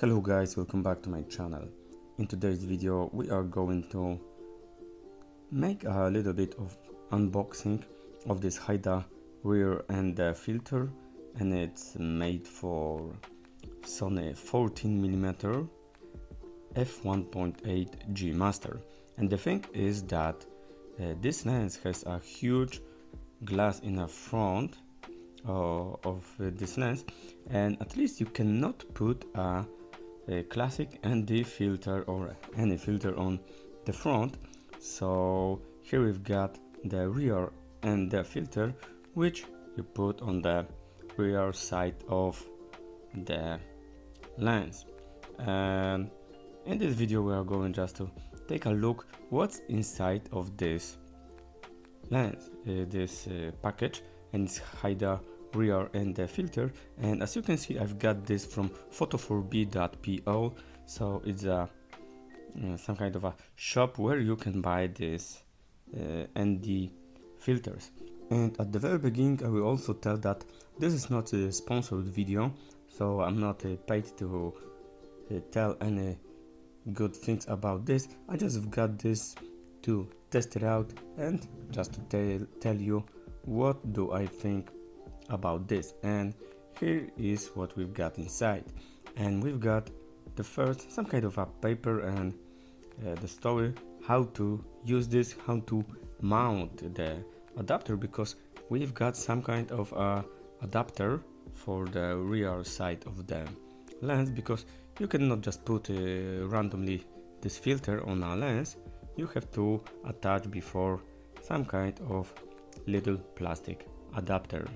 Hello guys, welcome back to my channel. In today's video we are going to make a little bit of unboxing of this Haida rear end filter, and it's made for Sony 14mm F1.8 G Master. And the thing is that this lens has a huge glass in the front of this lens, and at least you cannot put a classic ND filter or any filter on the front. So here we've got the rear end filter, which you put on the rear side of the lens. And in this video we are going just to take a look what's inside of this lens, this package, and it's Haida rear end filter. And as you can see, I've got this from photo4b.pl, so it's a some kind of a shop where you can buy this ND filters. And at the very beginning I will also tell that this is not a sponsored video, so I'm not paid to tell any good things about this. I just got this to test it out and just to tell you what do I think about this. And here is what we've got inside. And we've got the first some kind of a paper and the story how to use this, how to mount the adapter, because we've got some kind of a adapter for the rear side of the lens, because you cannot just put randomly this filter on a lens. You have to attach before some kind of little plastic adapter.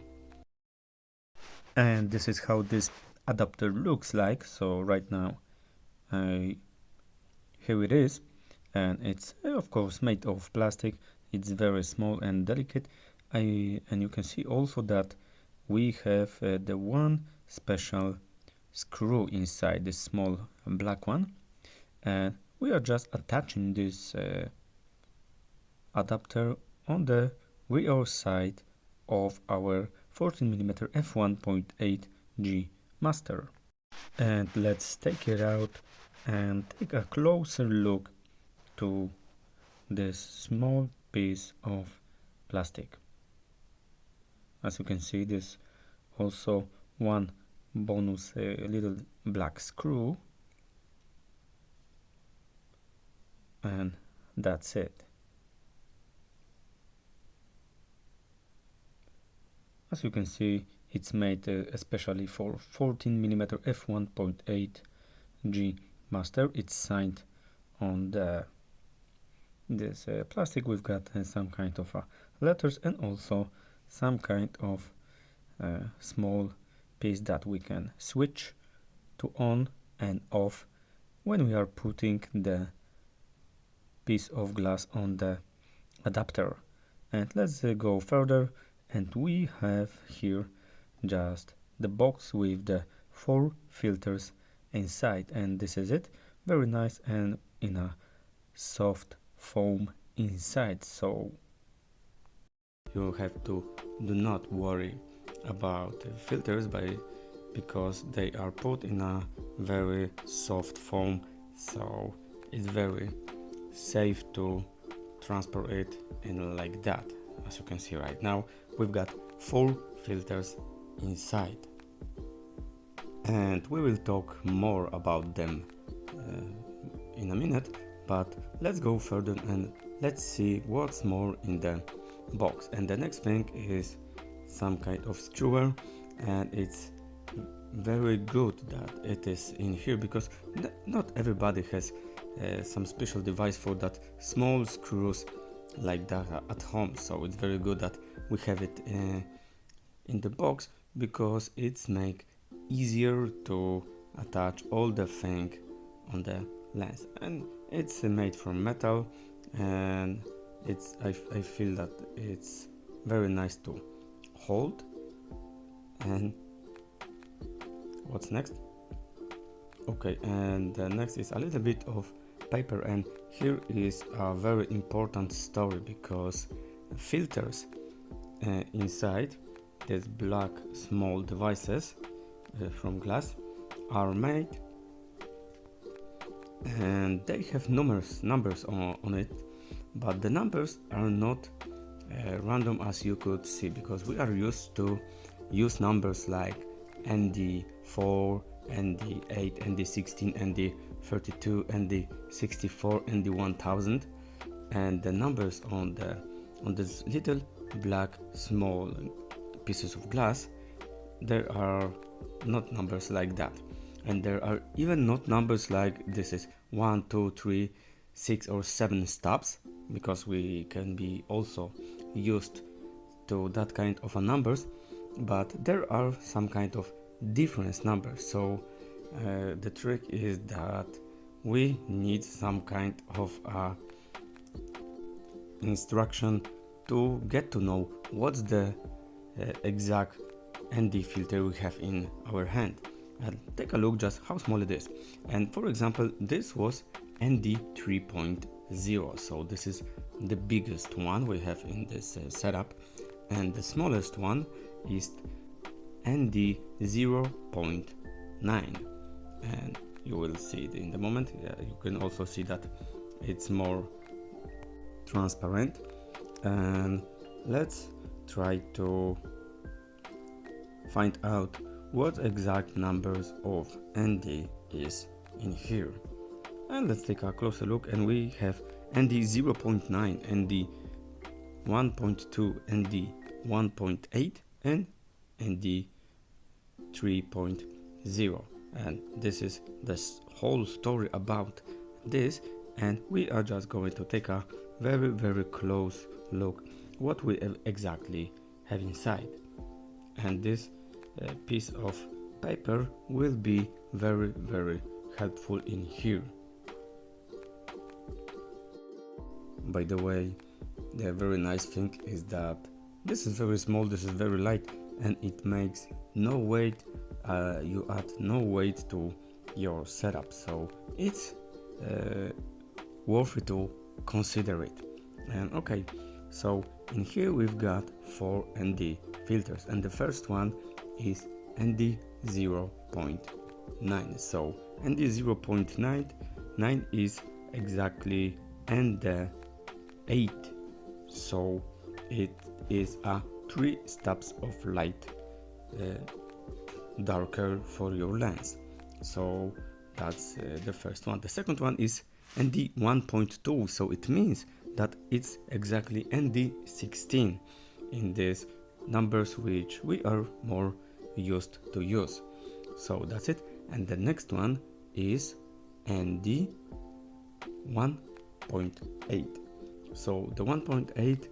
And this is how this adapter looks like. So right now here it is, and it's of course made of plastic. It's very small and delicate. And you can see also that we have the one special screw inside, this small black one, and we are just attaching this adapter on the rear side of our 14mm f1.8 G Master. And let's take it out and take a closer look to this small piece of plastic. As you can see, there's also one bonus little black screw, and that's it. As you can see, it's made especially for 14mm f1.8 G Master. It's signed on this plastic. We've got some kind of letters and also some kind of small piece that we can switch to on and off when we are putting the piece of glass on the adapter. And let's go further, and we have here just the box with the 4 filters inside, and this is it. Very nice, and in a soft foam inside, so you have to do not worry about the filters because they are put in a very soft foam, so it's very safe to transport it in like that. As you can see right now, we've got 4 filters inside, and we will talk more about them in a minute, but let's go further and let's see what's more in the box. And the next thing is some kind of screwer, and it's very good that it is in here, because not everybody has some special device for that small screws like that at home. So it's very good that we have it in the box, because it's make easier to attach all the thing on the lens. And it's made from metal, and it's I feel that it's very nice to hold. And what's next? Okay, and the next is a little bit of paper, and here is a very important story, because filters inside these black small devices from glass are made and they have numbers on it, but the numbers are not random as you could see, because we are used to use numbers like ND4, ND8, ND16, ND32, ND64, ND1000, and the numbers on this little black small pieces of glass, there are not numbers like that, and there are even not numbers like this is 1, 2, 3, 6 or 7 stops, because we can be also used to that kind of a numbers, but there are some kind of difference numbers. So the trick is that we need some kind of instruction to get to know what's the exact ND filter we have in our hand. And take a look just how small it is. And for example, this was ND 3.0, so this is the biggest one we have in this setup, and the smallest one is ND 0.9, and you will see it in the moment. You can also see that it's more transparent, and let's try to find out what exact numbers of ND is in here. And let's take a closer look, and we have ND 0.9, ND 1.2, ND 1.8 and ND 3.0, and this is the whole story about this, and we are just going to take a very close look what we exactly have inside. And this piece of paper will be very helpful in here. By the way, the very nice thing is that this is very small, this is very light, and it makes no weight, you add no weight to your setup, so it's worth it to consider it. And okay, so in here we've got 4 ND filters, and the first one is ND 0.9. so ND 0.9 is exactly ND 8, so it is a 3 steps of light darker for your lens. So that's the first one. The second one is ND 1.2, so it means that it's exactly ND 16 in these numbers which we are more used to use. So that's it. And the next one is ND 1.8. So the 1.8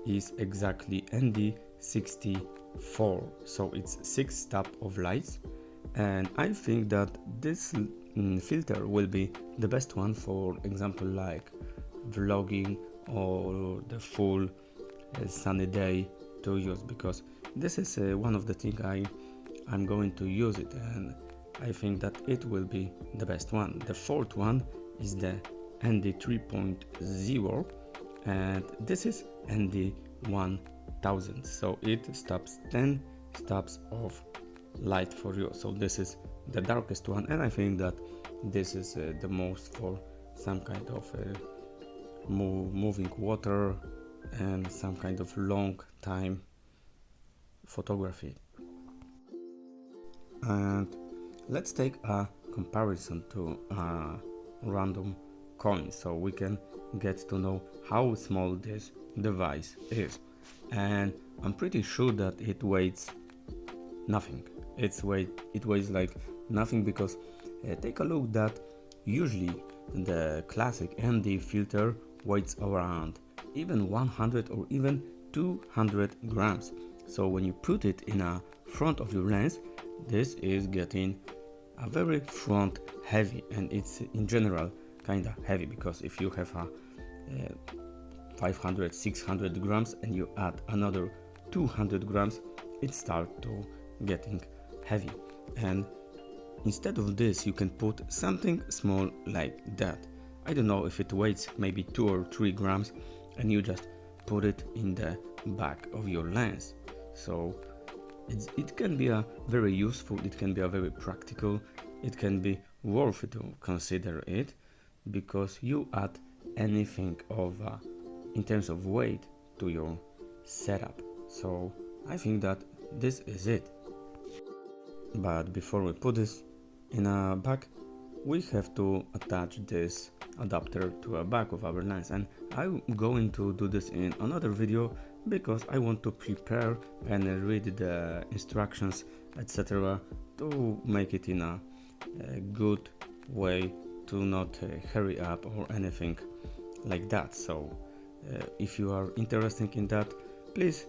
is exactly ND 64, so it's 6 steps of lights, and I think that this filter will be the best one for example like vlogging or the full sunny day to use, because this is one of the things I'm going to use it, and I think that it will be the best one. The fourth one is the ND 3.0, and this is ND 1000, so it stops 10 steps of light for you. So this is the darkest one, and I think that this is the most for some kind of moving water and some kind of long time photography. And let's take a comparison to a random coin, so we can get to know how small this device is. And I'm pretty sure that it weighs nothing. It weighs like nothing, because take a look that usually the classic ND filter weighs around even 100 or even 200 grams. So when you put it in a front of your lens, this is getting a very front heavy, and it's in general kinda heavy, because if you have a 500 600 grams and you add another 200 grams, it starts to getting heavy. And instead of this you can put something small like that. I don't know if it weighs maybe 2 or 3 grams, and you just put it in the back of your lens. So it can be a very useful, it can be a very practical, it can be worth to consider it, because you add anything of in terms of weight to your setup. So I think that this is it. But before we put this in a bag, we have to attach this adapter to a back of our lens, and I'm going to do this in another video because I want to prepare and read the instructions, etc., to make it in a good way, to not hurry up or anything like that. So if you are interested in that, please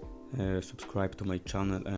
subscribe to my channel.